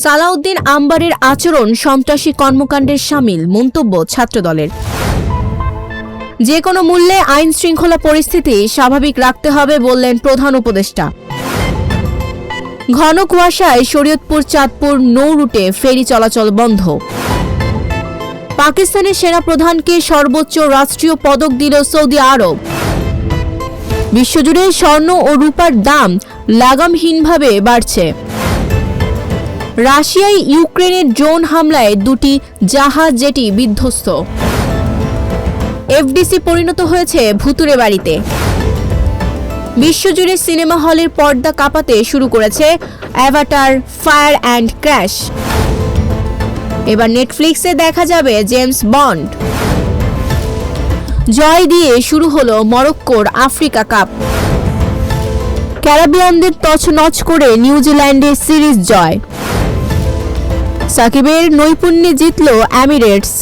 সালাউদ্দিন আম্বারের আচরণ সন্ত্রাসী কর্মকাণ্ডের শামিল, মন্তব্য ছাত্রদলের। যে কোনো মূল্যে আইন শৃঙ্খলা পরিস্থিতি স্বাভাবিক রাখতে হবে বললেন প্রধান উপদেষ্টা। ঘন কুয়াশায় শরীয়তপুর চাঁদপুর নৌ রুটে ফেরি চলাচল বন্ধ। পাকিস্তানের সেনাপ্রধানকে সর্বোচ্চ রাষ্ট্রীয় পদক দিল সৌদি আরব। বিশ্বজুড়ে স্বর্ণ ও রূপার দাম লাগামহীনভাবে বাড়ছে। রাশিয়ায় ইউক্রেনের ড্রোন হামলায় দুটি জাহাজ জেটি বিধ্বস্ত। এফডিসি পরিণত হয়েছে ভুতুড়ে বাড়িতে। বিশ্বজুড়ে সিনেমা হলের পর্দা কাঁপাতে শুরু করেছে অ্যাভাটার ফায়ার অ্যান্ড ক্র্যাশ। এবার নেটফ্লিক্সে দেখা যাবে জেমস বন্ড। জয় দিয়ে শুরু হলো মরক্কোর আফ্রিকা কাপ। ক্যারিবিয়ানদের তছনছ করে নিউজিল্যান্ডের সিরিজ জয়। সাকিবের নৈপুণ্যে জিতল এমিরেটস।